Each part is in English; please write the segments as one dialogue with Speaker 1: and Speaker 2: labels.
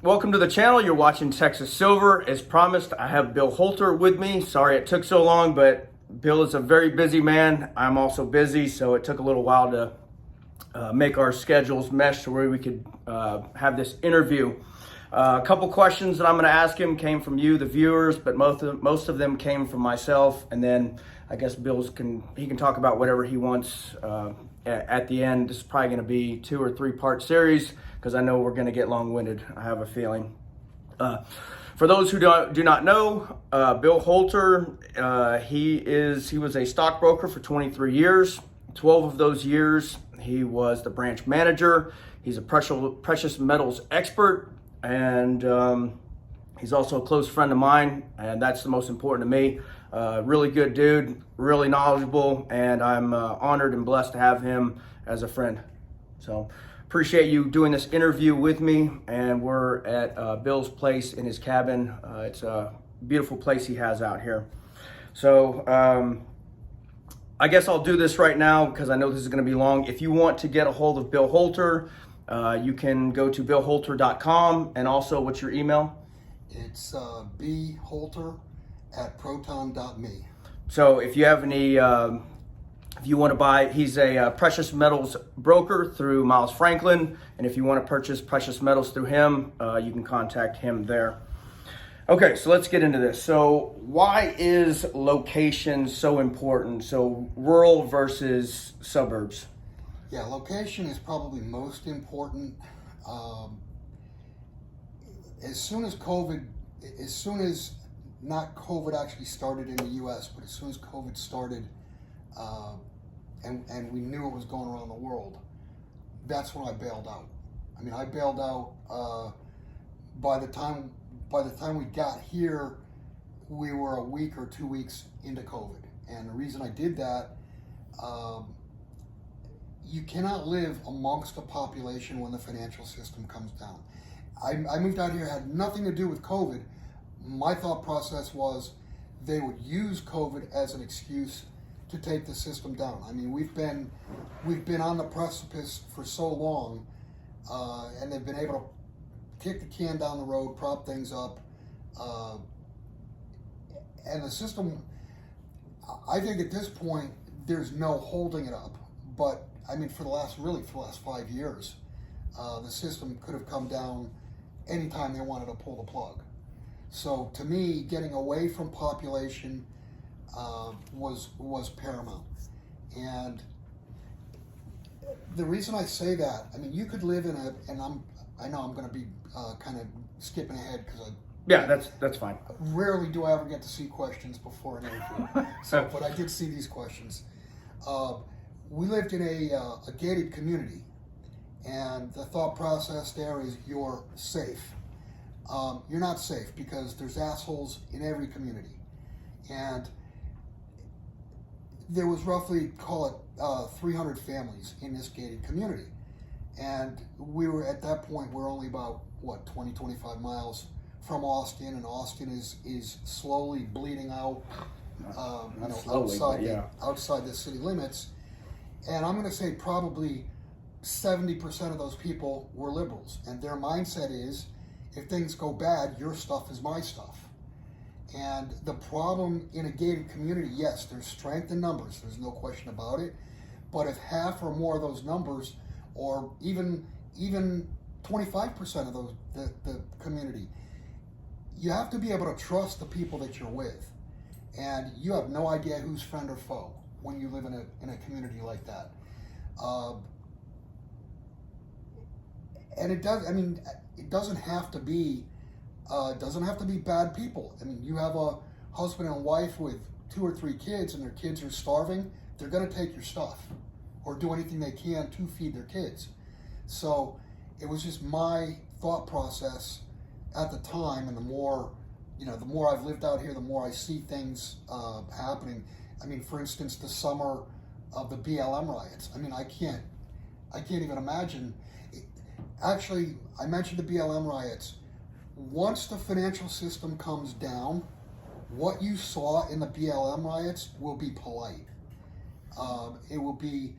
Speaker 1: Welcome to the channel. You're watching Texas Silver. As promised, I have Bill Holter with me. Sorry it took so long, but Bill is a very busy man. I'm also busy, so it took a little while to make our schedules mesh to where we could have this interview. A couple questions that I'm going to ask him came from you, the viewers, but most of them came from myself. And then I guess Bill's can talk about whatever he wants at the end. This is probably going to be 2 or 3 part series because I know we're going to get long-winded. I have a feeling. For those who do not know, Bill Holter, he was a stockbroker for 23 years. 12 of those years, he was the branch manager. He's a precious metals expert, and he's also a close friend of mine, and that's the most important to me. Really good dude, really knowledgeable, and I'm honored and blessed to have him as a friend. So appreciate you doing this interview with me, and we're at Bill's place in his cabin. It's a beautiful place he has out here. So I guess I'll do this right now because I know this is going to be long. If you want to get a hold of Bill Holter, you can go to billholter.com, and also what's your email?
Speaker 2: It's bholter@proton.me.
Speaker 1: So if you have any, if you want to buy, he's a precious metals broker through Miles Franklin, and if you want to purchase precious metals through him, you can contact him there. Okay, so let's get into this. So why is location so important? So rural versus suburbs.
Speaker 2: Yeah, location is probably most important. As soon as not COVID actually started in the U.S., but as soon as COVID started, and we knew it was going around the world, that's when I bailed out. I mean, I bailed out by the time we got here, we were a week or 2 weeks into COVID. And the reason I did that, you cannot live amongst a population when the financial system comes down. I moved out here, had nothing to do with COVID. My thought process was they would use COVID as an excuse to take the system down. I mean, we've been on the precipice for so long, and they've been able to kick the can down the road, prop things up, and the system, I think at this point, there's no holding it up. But I mean, for the last 5 years, the system could have come down anytime they wanted to pull the plug. So to me, getting away from population was paramount. And the reason I say that, I mean, you could live in I know I'm going to be kind of skipping ahead because
Speaker 1: Yeah, that's fine.
Speaker 2: Rarely do I ever get to see questions before an interview. But I did see these questions. We lived in a gated community, and the thought process there is you're safe. You're not safe because there's assholes in every community. And there was roughly, call it 300 families in this gated community. And we were, at that point, we're only about, 20, 25 miles from Austin, and Austin is slowly bleeding out outside the city limits. And I'm going to say probably 70% of those people were liberals. And their mindset is, if things go bad, your stuff is my stuff. And the problem in a gated community, yes, there's strength in numbers. There's no question about it. But if half or more of those numbers, or even 25% of those, the community, you have to be able to trust the people that you're with. And you have no idea who's friend or foe when you live in a community like that. And it doesn't have to be bad people. I mean, you have a husband and wife with 2 or 3 kids, and their kids are starving. They're going to take your stuff or do anything they can to feed their kids. So it was just my thought process at the time, and the more I've lived out here, the more I see things happening. I mean, for instance, the summer of the BLM riots. I mean, I can't even imagine. Actually, I mentioned the BLM riots. Once the financial system comes down, what you saw in the BLM riots will be polite. It'll be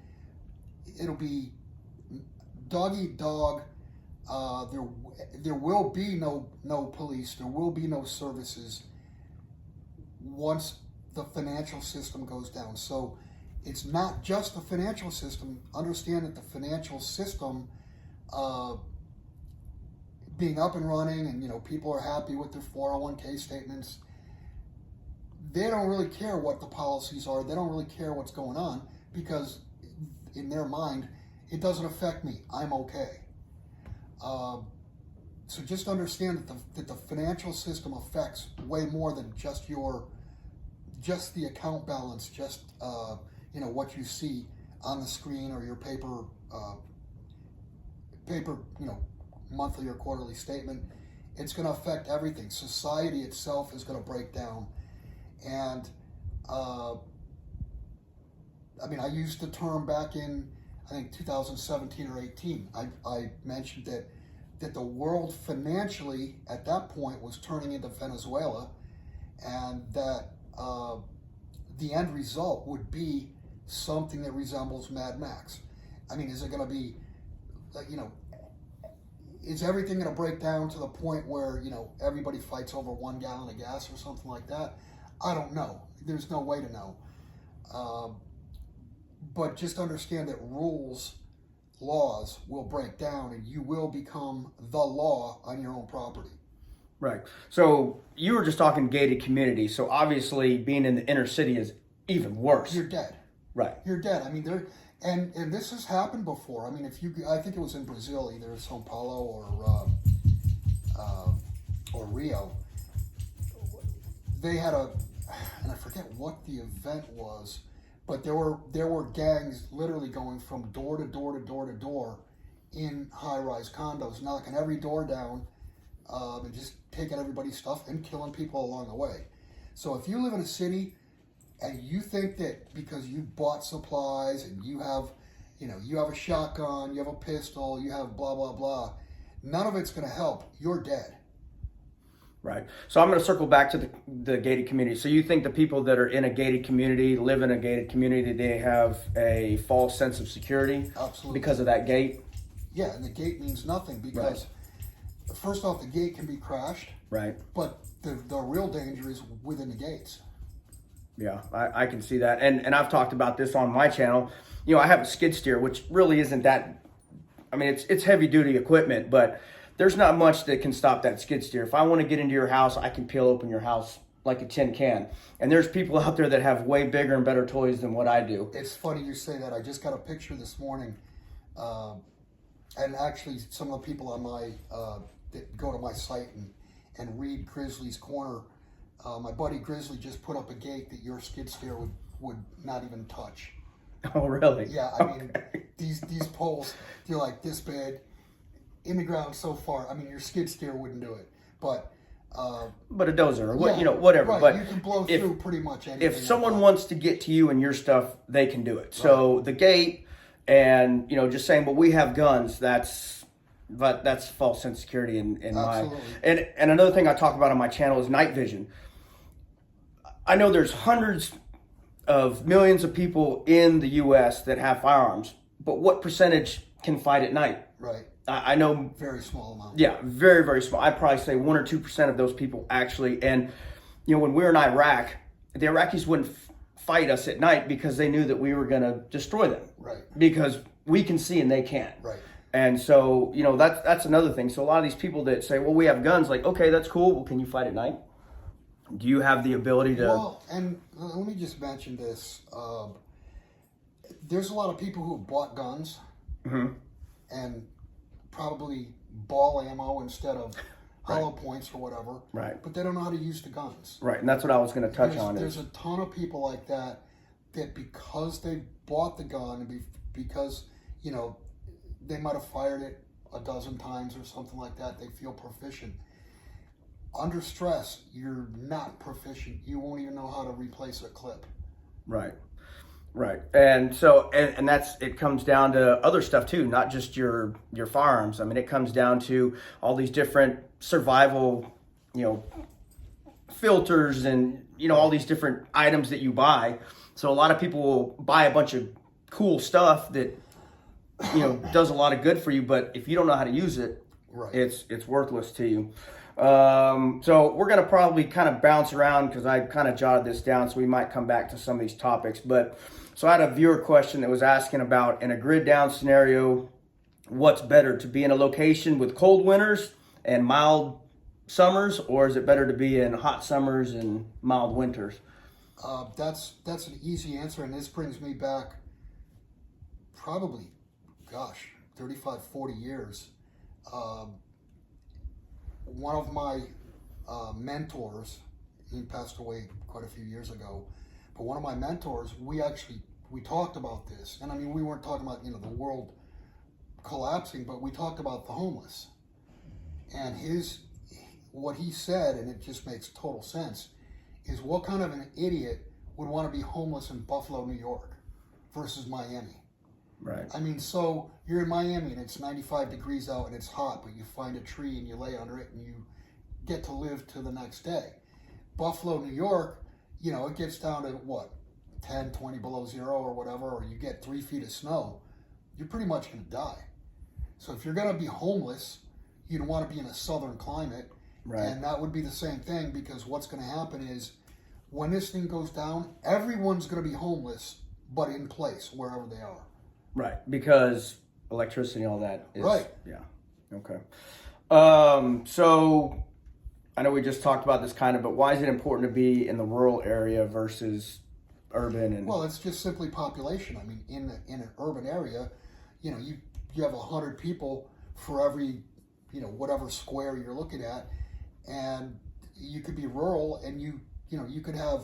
Speaker 2: dog eat dog. There will be no police. There will be no services once the financial system goes down. So it's not just the financial system. Understand that the financial system being up and running, and people are happy with their 401k statements. They don't really care what the policies are. They don't really care what's going on, because in their mind, it doesn't affect me. I'm okay. So just understand that the financial system affects way more than just the account balance, what you see on the screen or your paper monthly or quarterly statement. It's going to affect everything. Society itself is going to break down. And I used the term back in, I think, 2017 or 18. I mentioned that the world financially at that point was turning into Venezuela, and that the end result would be something that resembles Mad Max. Is it going to be, is everything going to break down to the point where, everybody fights over 1 gallon of gas or something like that? I don't know. There's no way to know. But just understand that laws will break down, and you will become the law on your own property.
Speaker 1: Right. So you were just talking gated community. So obviously being in the inner city is even worse.
Speaker 2: You're dead.
Speaker 1: Right.
Speaker 2: You're dead. And this has happened before. I think it was in Brazil, either São Paulo or Rio. They had and I forget what the event was, but there were gangs literally going from door to door to door to door in high-rise condos, knocking every door down, and just taking everybody's stuff and killing people along the way. So if you live in a city and you think that because you bought supplies and you have a shotgun, you have a pistol, you have blah, blah, blah, none of it's going to help. You're dead.
Speaker 1: Right. So I'm going to circle back to the gated community. So you think the people that are in a gated community, live in a gated community, they have a false sense of security?
Speaker 2: Absolutely.
Speaker 1: Because of that gate?
Speaker 2: Yeah, and the gate means nothing because, first off, the gate can be crashed.
Speaker 1: Right.
Speaker 2: But the real danger is within the gates.
Speaker 1: Yeah, I can see that. And I've talked about this on my channel. I have a skid steer, which really isn't that, it's heavy duty equipment, but there's not much that can stop that skid steer. If I want to get into your house, I can peel open your house like a tin can. And there's people out there that have way bigger and better toys than what I do.
Speaker 2: It's funny you say that. I just got a picture this morning. And actually, some of the people on that go to my site and read Grizzly's Corner, my buddy Grizzly just put up a gate that your skid steer would not even touch.
Speaker 1: Oh, really?
Speaker 2: Yeah, these poles, they're like this big, in the ground so far. Your skid steer wouldn't do it, but a dozer, or
Speaker 1: whatever.
Speaker 2: Right,
Speaker 1: but
Speaker 2: you can blow through pretty much anything.
Speaker 1: If someone wants to get to you and your stuff, they can do it. Right. So the gate, and just saying, but we have guns. That's false sense of security in my. And another thing I talk about on my channel is night vision. I know there's hundreds of millions of people in the U.S. that have firearms, but what percentage can fight at night?
Speaker 2: Right.
Speaker 1: I know.
Speaker 2: Very small amount.
Speaker 1: Yeah, very, very small. I'd probably say 1 or 2% of those people actually. And, when we were in Iraq, the Iraqis wouldn't fight us at night because they knew that we were going to destroy them.
Speaker 2: Right.
Speaker 1: Because we can see and they can't.
Speaker 2: Right.
Speaker 1: And so, that's another thing. So a lot of these people that say, well, we have guns, like, okay, that's cool. Well, can you fight at night? Do you have the ability to...
Speaker 2: Well, and let me just mention this. There's a lot of people who have bought guns. Mm-hmm. And probably ball ammo instead of hollow points or whatever. Right. But they don't know how to use the guns.
Speaker 1: Right, and that's what I was going to touch on.
Speaker 2: There's a ton of people like that because they bought the gun, because, they might have fired it a dozen times or something like that, they feel proficient. Under stress, you're not proficient. You won't even know how to replace a clip. Right.
Speaker 1: Right. And so, and it comes down to other stuff too, not just your firearms. It comes down to all these different survival, filters and, all these different items that you buy. So a lot of people will buy a bunch of cool stuff that, does a lot of good for you. But if you don't know how to use it,
Speaker 2: Right.
Speaker 1: It's worthless to you. So we're going to probably kind of bounce around because I kind of jotted this down, so we might come back to some of these topics. But so I had a viewer question that was asking about, in a grid down scenario, what's better, to be in a location with cold winters and mild summers, or is it better to be in hot summers and mild winters?
Speaker 2: That's an easy answer, and this brings me back probably, 35, 40 years. One of my mentors, he passed away quite a few years ago, but one of my mentors, we talked about this, and I mean, we weren't talking about, the world collapsing, but we talked about the homeless, and what he said, and it just makes total sense, is what kind of an idiot would want to be homeless in Buffalo, New York versus Miami?
Speaker 1: Right.
Speaker 2: I mean, so you're in Miami and it's 95 degrees out and it's hot, but you find a tree and you lay under it and you get to live to the next day. Buffalo, New York, it gets down to what, 10, 20 below zero or whatever, or you get 3 feet of snow, you're pretty much going to die. So if you're going to be homeless, you'd want to be in a southern climate.
Speaker 1: Right.
Speaker 2: And that would be the same thing, because what's going to happen is when this thing goes down, everyone's going to be homeless, but in place wherever they are.
Speaker 1: Right, because electricity and all that is...
Speaker 2: Right.
Speaker 1: Yeah, okay. So, I know we just talked about this kind of, but why is it important to be in the rural area versus urban? And
Speaker 2: Well, it's just simply population. I mean, in an urban area, you have 100 people for every, whatever square you're looking at, and you could be rural and you could have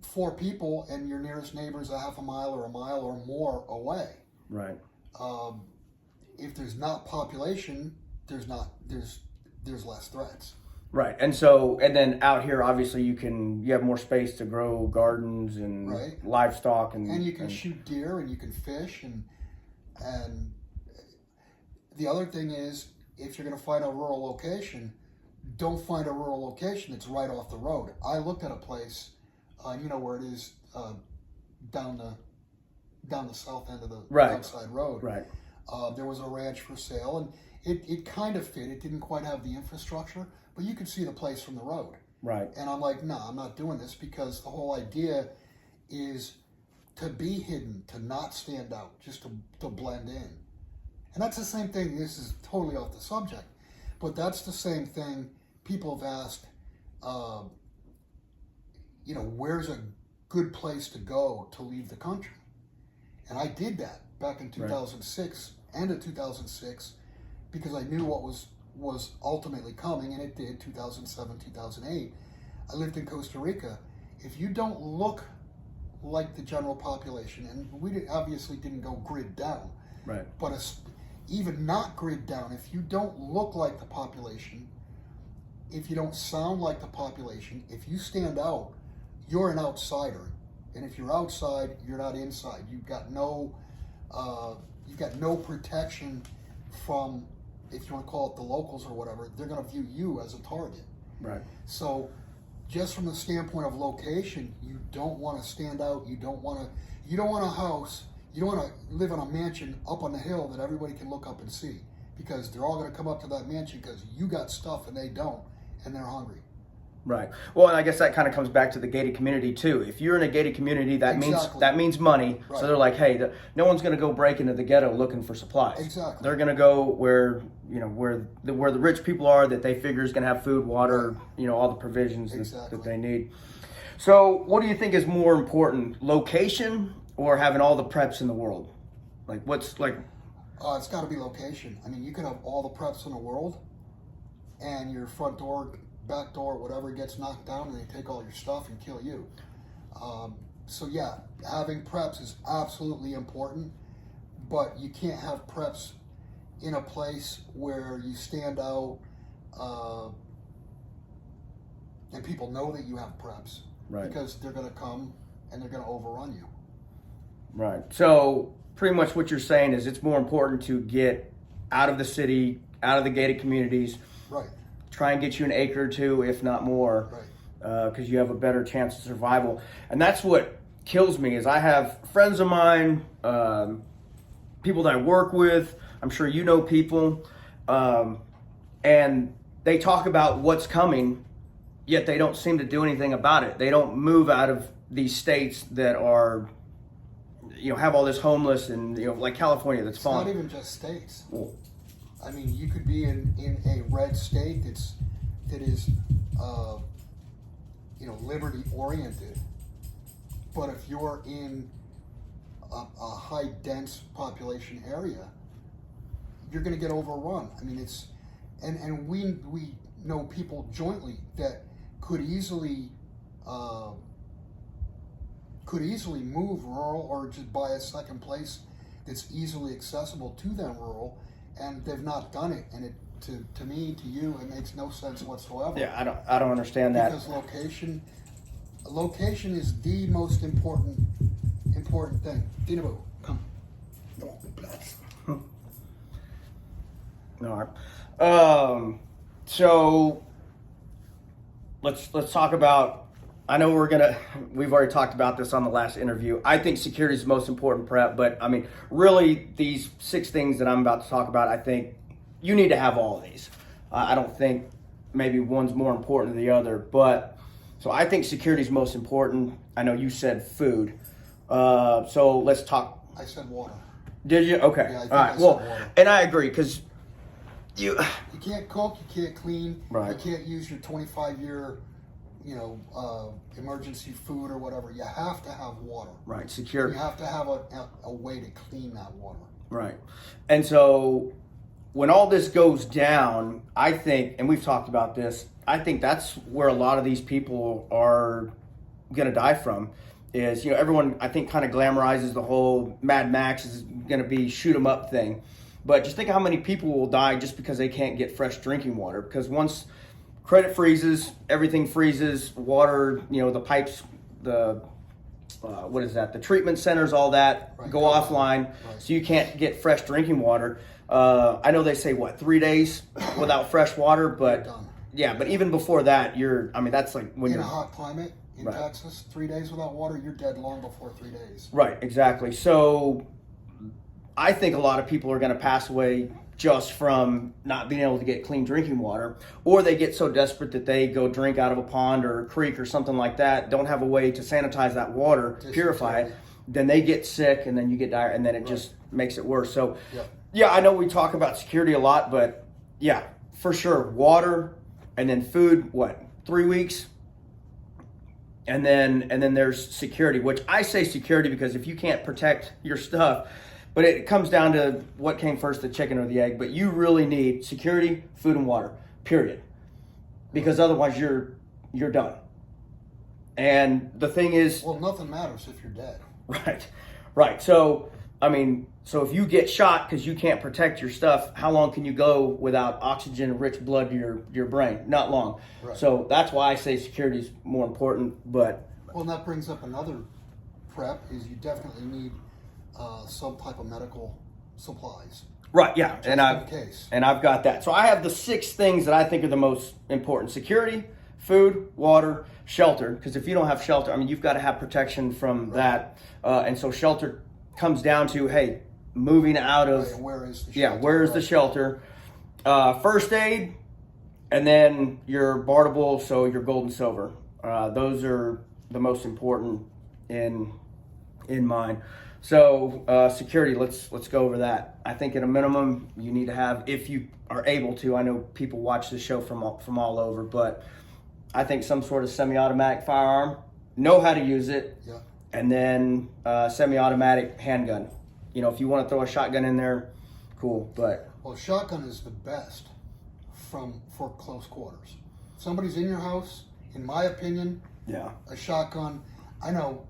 Speaker 2: 4 people and your nearest neighbor is a half a mile or more away.
Speaker 1: Right.
Speaker 2: If there's not population, there's less threats.
Speaker 1: Right, and then out here, obviously, you have more space to grow gardens and
Speaker 2: Right.
Speaker 1: livestock,
Speaker 2: and you can shoot deer and you can fish, and the other thing is, if you're going to find a rural location, don't find a rural location that's right off the road. I looked at a place, you know where it is, down the south end of the
Speaker 1: Right.
Speaker 2: outside road.
Speaker 1: Right.
Speaker 2: There was a ranch for sale, and it kind of fit. It didn't quite have the infrastructure, but you could see the place from the road.
Speaker 1: Right.
Speaker 2: And I'm like, no, I'm not doing this, because the whole idea is to be hidden, to not stand out, just to blend in. And that's the same thing. This is totally off the subject, but that's the same thing people have asked, where's a good place to go to leave the country? And I did that back in 2006, end of 2006, because I knew what was ultimately coming, and it did, 2007, 2008. I lived in Costa Rica. If you don't look like the general population, and we obviously didn't go grid down,
Speaker 1: Right.
Speaker 2: but even not grid down, if you don't look like the population, if you don't sound like the population, if you stand out, you're an outsider. And if you're outside, you're not inside. You've got no protection from, if you want to call it the locals or whatever. They're going to view you as a target.
Speaker 1: Right.
Speaker 2: So, just from the standpoint of location, you don't want to stand out. You don't want a house. You don't want to live in a mansion up on the hill that everybody can look up and see, because they're all going to come up to that mansion because you got stuff and they don't, and they're hungry.
Speaker 1: Right. Well, and I guess that kind of comes back to the gated community too. If you're in a gated community, that means money.
Speaker 2: Right.
Speaker 1: So they're like, hey, no one's going to go break into the ghetto looking for supplies.
Speaker 2: Exactly.
Speaker 1: They're going to go where the rich people are, that they figure is going to have food, water, all the provisions that they need. So, what do you think is more important, location or having all the preps in the world?
Speaker 2: It's got to be location. I mean, you could have all the preps in the world, and your front door, back door, whatever, gets knocked down, and they take all your stuff and kill you. So yeah, having preps is absolutely important, but you can't have preps in a place where you stand out, and people know that you have preps.
Speaker 1: Right.
Speaker 2: Because they're going to come and they're going to overrun you.
Speaker 1: Right. So pretty much what you're saying is it's more important to get out of the city, out of the gated communities.
Speaker 2: Right.
Speaker 1: Try and get you an acre or two, if not more, because you have a better chance of survival. And that's what kills me, is I have friends of mine, people that I work with, I'm sure you know people, And they talk about what's coming, yet they don't seem to do anything about it. They don't move out of these states that are, have all this homeless and, like California that's
Speaker 2: It's
Speaker 1: falling.
Speaker 2: not even just states.
Speaker 1: Well,
Speaker 2: I mean, you could be in a red state that is, liberty oriented, but if you're in a high dense population area, you're going to get overrun. I mean, and we know people jointly that could easily move rural or just buy a second place that's easily accessible to them rural, and they've not done it. And it to me, to you, it makes no sense whatsoever.
Speaker 1: yeah, I don't understand that.
Speaker 2: Because location is the most important thing. Dinabo, come.
Speaker 1: All right. So let's talk about. I know we've already talked about this on the last interview. I think security is the most important prep, but I mean, really, these 6 things that I'm about to talk about, I think you need to have all of these. I don't think maybe one's more important than the other, but so I think security is most important. I know you said food. So let's talk.
Speaker 2: I said water.
Speaker 1: Did you? Okay.
Speaker 2: Yeah, I think
Speaker 1: all right.
Speaker 2: I said
Speaker 1: Well,
Speaker 2: water.
Speaker 1: and I agree because you
Speaker 2: can't cook, you can't clean,
Speaker 1: Right.
Speaker 2: You can't use your 25-year, emergency food or whatever. You have to have water.
Speaker 1: right
Speaker 2: You
Speaker 1: security.
Speaker 2: have to have a way to clean that water.
Speaker 1: Right. And so when all this goes down, I think, and we've talked about this, I think that's where a lot of these people are going to die from is, everyone, I think, kind of glamorizes the whole Mad Max is going to be shoot 'em up thing. But just think of how many people will die just because they can't get fresh drinking water. Because once credit freezes, everything freezes, water, the pipes, the the treatment centers, all that
Speaker 2: Right.
Speaker 1: go offline,
Speaker 2: Right.
Speaker 1: so you can't get fresh drinking water. I know they say 3 days without fresh water, but
Speaker 2: Done.
Speaker 1: yeah, but even before that, that's like when
Speaker 2: In a
Speaker 1: you're
Speaker 2: hot climate in
Speaker 1: Right.
Speaker 2: Texas, 3 days without water, you're dead long before 3 days.
Speaker 1: right, exactly. So I think a lot of people are going to pass away just from not being able to get clean drinking water, or they get so desperate that they go drink out of a pond or a creek or something like that, don't have a way to sanitize that water, purify it, then they get sick, and then you get diarrhea, and then it just makes it worse. So
Speaker 2: Yep.
Speaker 1: yeah, I know we talk about security a lot, but yeah, for sure, water, and then food, 3 weeks? And then there's security, which I say security because if you can't protect your stuff, but it comes down to what came first, the chicken or the egg. But you really need security, food, and water, period. Because otherwise you're done. And the thing is,
Speaker 2: Well, nothing matters if you're dead.
Speaker 1: right. So, so if you get shot because you can't protect your stuff, how long can you go without oxygen-rich blood to your brain? Not long.
Speaker 2: Right.
Speaker 1: So that's why I say security is more important. But
Speaker 2: Well, and that brings up another prep is you definitely need some type of medical supplies.
Speaker 1: right, yeah,
Speaker 2: Just
Speaker 1: and
Speaker 2: in case.
Speaker 1: I've got that. So I have the 6 things that I think are the most important: security, food, water, shelter. Because if you don't have shelter, you've got to have protection from that. And so shelter comes down to, hey, moving out of
Speaker 2: Right, where is the shelter?
Speaker 1: yeah, where is the shelter? First aid, and then your bartable, so your gold and silver. Those are the most important in mine. So security, let's go over that. I think at a minimum you need to have, if you are able to. I know people watch this show from all over, but I think some sort of semi-automatic firearm, know how to use it,
Speaker 2: Yeah.
Speaker 1: and then semi-automatic handgun. If you want to throw a shotgun in there, cool. But
Speaker 2: Well, shotgun is the best for close quarters. Somebody's in your house, in my opinion,
Speaker 1: yeah,
Speaker 2: a shotgun. I know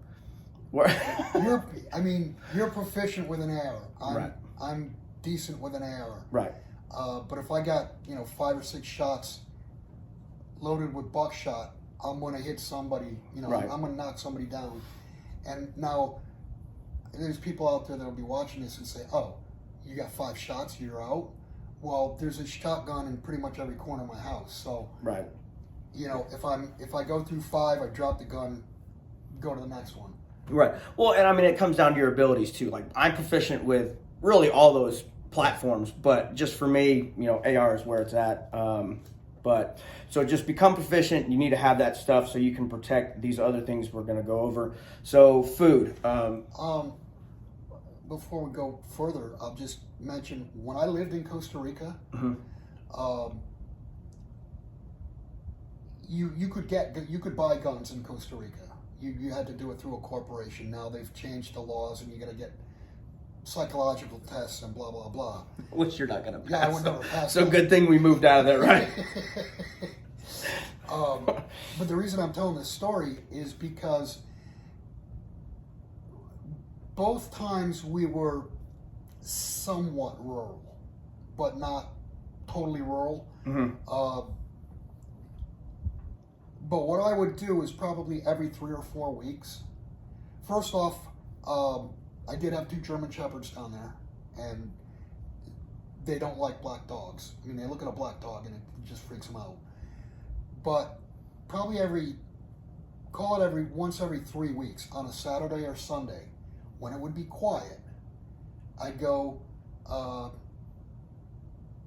Speaker 2: you're proficient with an AR.
Speaker 1: Right.
Speaker 2: I'm decent with an AR.
Speaker 1: right,
Speaker 2: But if I got 5 or 6 shots loaded with buckshot, I'm gonna hit somebody.
Speaker 1: Right.
Speaker 2: I'm gonna knock somebody down. And now there's people out there that'll be watching this and say, "Oh, you got 5 shots, you're out." Well, there's a shotgun in pretty much every corner of my house. So
Speaker 1: right.
Speaker 2: if I go through 5, I drop the gun, go to the next one.
Speaker 1: Right. Well, and it comes down to your abilities too. Like I'm proficient with really all those platforms, but just for me, AR is where it's at. But so just become proficient. You need to have that stuff so you can protect these other things we're going to go over. So food.
Speaker 2: Before we go further, I'll just mention when I lived in Costa Rica, you could buy guns in Costa Rica. You had to do it through a corporation. Now they've changed the laws, and you got to get psychological tests and blah blah blah.
Speaker 1: Which you're not going to pass.
Speaker 2: Yeah, I would never pass.
Speaker 1: So good thing we moved out of there, right?
Speaker 2: But the reason I'm telling this story is because both times we were somewhat rural, but not totally rural. But what I would do is probably every 3 or 4 weeks. First off, I did have 2 German Shepherds down there, and they don't like black dogs. I mean, they look at a black dog and it just freaks them out. But probably once every 3 weeks on a Saturday or Sunday, when it would be quiet, I'd go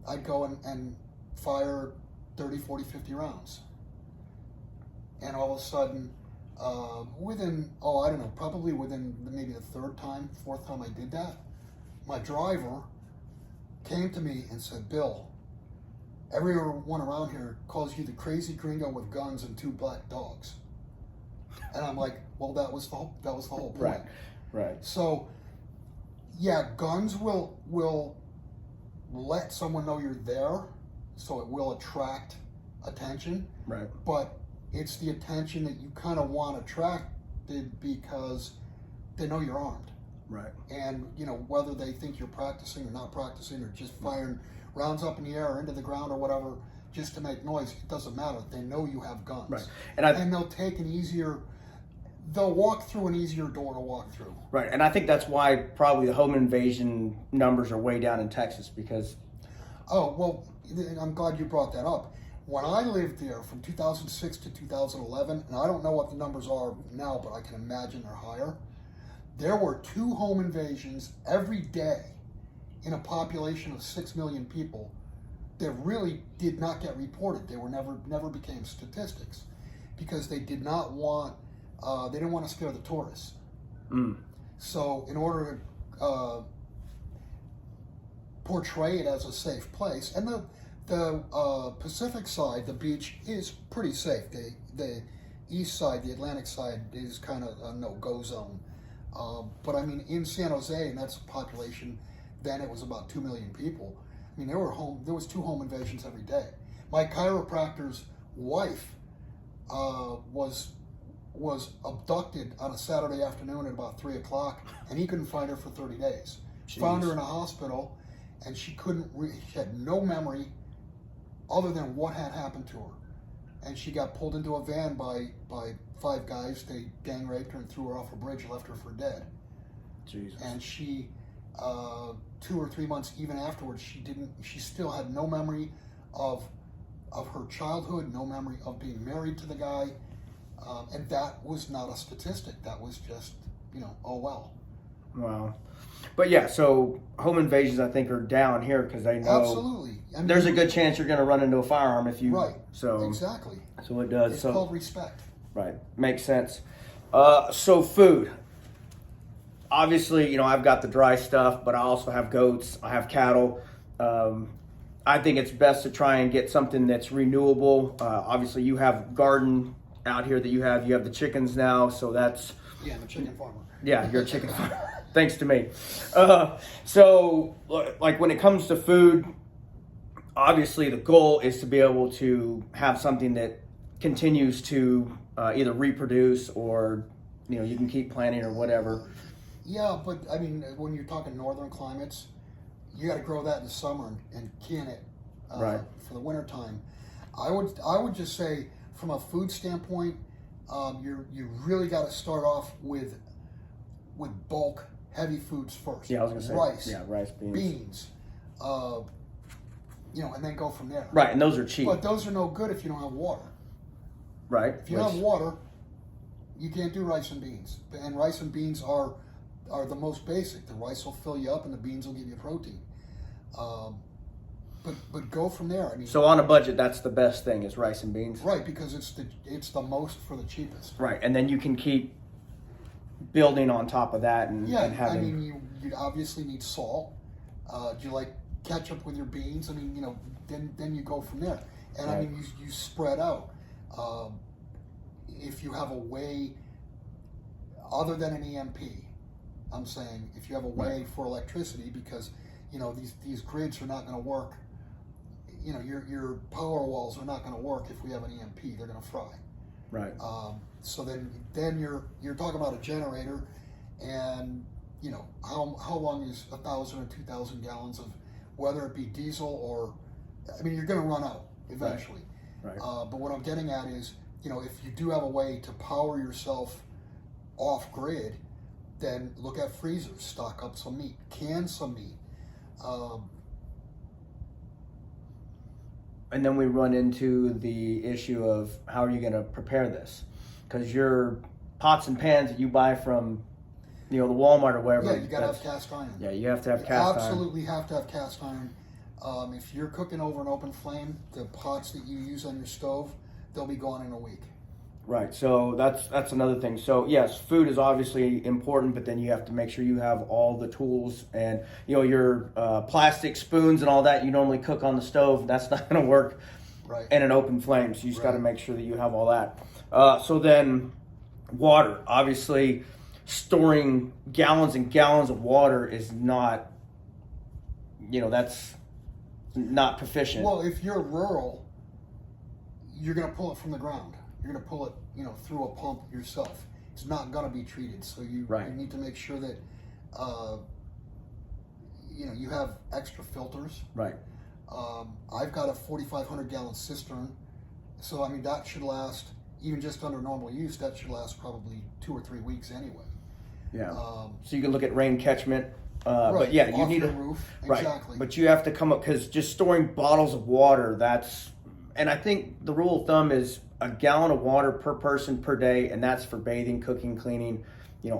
Speaker 2: and fire 30, 40, 50 rounds. And all of a sudden, probably within maybe the 3rd time, 4th time I did that, my driver came to me and said, "Bill, everyone around here calls you the crazy gringo with guns and 2 black dogs." And I'm like, well, that was the whole point.
Speaker 1: Right.
Speaker 2: So, yeah, guns will let someone know you're there, so it will attract attention.
Speaker 1: Right.
Speaker 2: But it's the attention that you kind of want attracted because they know you're armed.
Speaker 1: Right.
Speaker 2: And, whether they think you're practicing or not practicing or just firing rounds up in the air or into the ground or whatever just to make noise, it doesn't matter. They know you have guns.
Speaker 1: Right.
Speaker 2: And they'll walk through an easier door to walk through.
Speaker 1: Right. And I think that's why probably the home invasion numbers are way down in Texas because...
Speaker 2: Oh, well, I'm glad you brought that up. When I lived there from 2006 to 2011, and I don't know what the numbers are now, but I can imagine they're higher, there were 2 home invasions every day in a population of 6 million people that really did not get reported. They were never became statistics because they did not want, they didn't want to scare the tourists. So in order to portray it as a safe place, and the Pacific side, the beach, is pretty safe. The east side, the Atlantic side, is kind of a no-go zone. But I mean, in San Jose, and that's a population, then it was about 2 million people. I mean, there was 2 home invasions every day. My chiropractor's wife was abducted on a Saturday afternoon at about 3 o'clock, and he couldn't find her for 30 days.
Speaker 1: Jeez.
Speaker 2: Found her in a hospital, and she had no memory other than what had happened to her. And she got pulled into a van by 5 guys. They gang raped her and threw her off a bridge and left her for dead.
Speaker 1: Jesus.
Speaker 2: And she, 2 or 3 months even afterwards, she still had no memory of her childhood, no memory of being married to the guy. And that was not a statistic. That was just, oh well.
Speaker 1: Wow. But yeah, so home invasions I think are down here because they know
Speaker 2: absolutely. I mean,
Speaker 1: there's a good chance you're going to run into a firearm if you...
Speaker 2: Right.
Speaker 1: So
Speaker 2: exactly.
Speaker 1: So it does.
Speaker 2: It's called respect.
Speaker 1: Right. Makes sense. So food. Obviously, I've got the dry stuff, but I also have goats. I have cattle. I think it's best to try and get something that's renewable. Obviously, you have garden out here that you have the chickens now, so that's...
Speaker 2: Yeah, I'm a chicken farmer.
Speaker 1: Yeah, you're a chicken farmer. Thanks to me. So, like when it comes to food, obviously the goal is to be able to have something that continues to either reproduce or, you can keep planting or whatever.
Speaker 2: Yeah, but I mean, when you're talking northern climates, you got to grow that in the summer and can it
Speaker 1: right.
Speaker 2: for the winter time. I would just say, from a food standpoint, you really got to start off with bulk heavy foods first.
Speaker 1: Yeah, I was gonna say
Speaker 2: rice.
Speaker 1: Yeah, rice, beans,
Speaker 2: and then go from there.
Speaker 1: Right, and those are cheap.
Speaker 2: But those are no good if you don't have water.
Speaker 1: Right.
Speaker 2: If you don't have water, you can't do rice and beans. And rice and beans are the most basic. The rice will fill you up, and the beans will give you protein. But go from there. I mean,
Speaker 1: So on a budget, that's the best thing is rice and beans.
Speaker 2: right, because it's the most for the cheapest.
Speaker 1: Right, and then you can keep building on top of that and
Speaker 2: I
Speaker 1: having.
Speaker 2: mean, you obviously need salt. Do you like ketchup with your beans? I mean, then you go from there. And I
Speaker 1: Right.
Speaker 2: mean, you spread out. If you have a way other than an EMP, I'm saying if you have a way for electricity, because these grids are not going to work. Your power walls are not going to work if we have an EMP. They're going to fry.
Speaker 1: Right.
Speaker 2: So then you're talking about a generator, and how long is 1,000 or 2,000 gallons of, whether it be diesel or, I mean, you're going to run out eventually.
Speaker 1: Right.
Speaker 2: But what I'm getting at is, if you do have a way to power yourself off grid, then look at freezers, stock up some meat, can some meat.
Speaker 1: And then we run into the issue of how are you going to prepare this? Because your pots and pans that you buy from, the Walmart or wherever.
Speaker 2: Yeah, you got to have cast iron.
Speaker 1: Yeah, you have to have cast iron.
Speaker 2: Absolutely have to have cast iron. If you're cooking over an open flame, the pots that you use on your stove, they'll be gone in a week.
Speaker 1: Right. So that's another thing. So yes, food is obviously important, but then you have to make sure you have all the tools and your plastic spoons and all that you normally cook on the stove. That's not going to work
Speaker 2: Right.
Speaker 1: in an open flame. So you just got to make sure that you have all that. So then, water. Obviously, storing gallons and gallons of water is not. That's not proficient.
Speaker 2: Well, if you're rural, you're going to pull it from the ground. You're going to pull it, through a pump yourself. It's not going to be treated. So you need to make sure that, you have extra filters.
Speaker 1: Right.
Speaker 2: I've got a 4,500 gallon cistern. So, I mean, that should last, even just under normal use, that should last probably 2 or 3 weeks anyway.
Speaker 1: Yeah. So you can look at rain catchment.
Speaker 2: Right.
Speaker 1: But yeah, you
Speaker 2: Off
Speaker 1: need
Speaker 2: your
Speaker 1: a
Speaker 2: roof.
Speaker 1: Right.
Speaker 2: Exactly.
Speaker 1: But you have to come up, because just storing bottles of water, and I think the rule of thumb is a gallon of water per person per day, and that's for bathing, cooking, cleaning,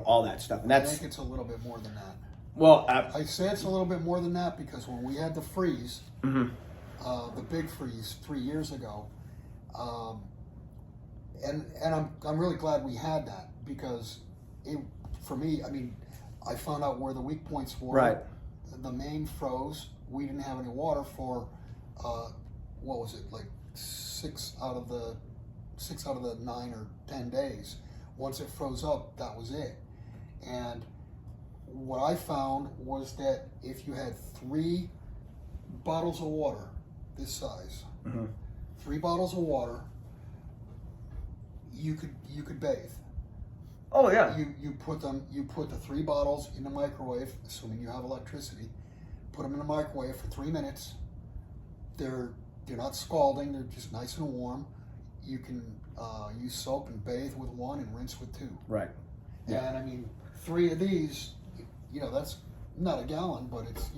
Speaker 1: all that stuff. And
Speaker 2: I
Speaker 1: that's,
Speaker 2: think it's a little bit more than that.
Speaker 1: well,
Speaker 2: I say it's a little bit more than that because when we had the freeze,
Speaker 1: mhm.
Speaker 2: The big freeze 3 years ago, and I'm really glad we had that, because for me, I mean, I found out where the weak points were.
Speaker 1: Right.
Speaker 2: The main froze. We didn't have any water for what was it, like 6 out of the 9 or 10 days. Once it froze up, that was it. And what I found was that if you had 3 bottles of water this size, 3 bottles of water, you could bathe.
Speaker 1: Oh yeah.
Speaker 2: You put the 3 bottles in the microwave, assuming you have electricity. Put them in the microwave for 3 minutes. They're not scalding. They're just nice and warm. You can use soap and bathe with 1 and rinse with 2.
Speaker 1: Right. Yeah.
Speaker 2: And I mean, 3 of these, that's not a gallon, but it's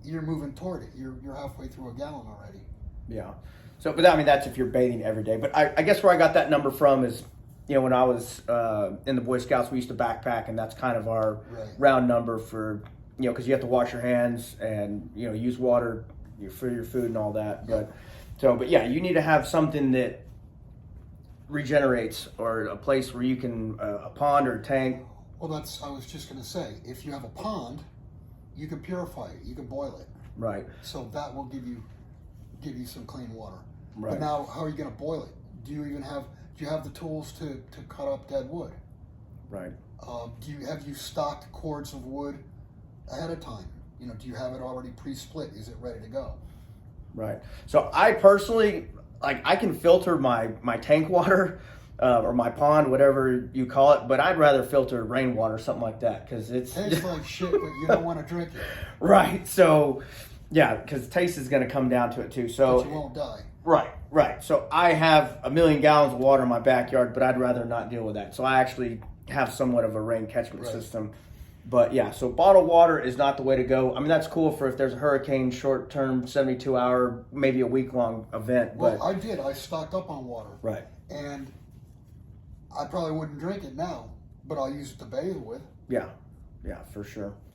Speaker 2: you're moving toward it. You're halfway through a gallon already.
Speaker 1: Yeah. So, but I mean, that's if you're bathing every day. But I guess where I got that number from is, when I was in the Boy Scouts, we used to backpack, and that's kind of our round number for, because you have to wash your hands and, use water for your food and all that.
Speaker 2: Yeah.
Speaker 1: But yeah, you need to have something that regenerates, or a place where you can, a pond or a tank.
Speaker 2: Well, I was just going to say, if you have a pond, you can purify it. You can boil it.
Speaker 1: Right.
Speaker 2: So that will give you some clean water.
Speaker 1: Right.
Speaker 2: But now, how are you going to boil it? Do you have the tools to cut up dead wood?
Speaker 1: Right.
Speaker 2: Have you stocked cords of wood ahead of time? Do you have it already pre-split? Is it ready to go?
Speaker 1: Right. So I personally, I can filter my tank water, or my pond, whatever you call it, but I'd rather filter rainwater, something like that, because it's
Speaker 2: tastes like shit, but you don't want to drink it.
Speaker 1: Right. So yeah, because taste is going to come down to it too. So
Speaker 2: but you won't die.
Speaker 1: Right. So I have 1 million gallons of water in my backyard, but I'd rather not deal with that. So I actually have somewhat of a rain catchment system. But yeah, so bottled water is not the way to go. I mean, that's cool for if there's a hurricane, short-term, 72-hour, maybe a week-long event.
Speaker 2: Well,
Speaker 1: but
Speaker 2: I stocked up on water.
Speaker 1: Right.
Speaker 2: And I probably wouldn't drink it now, but I'll use it to bathe with.
Speaker 1: Yeah, for sure.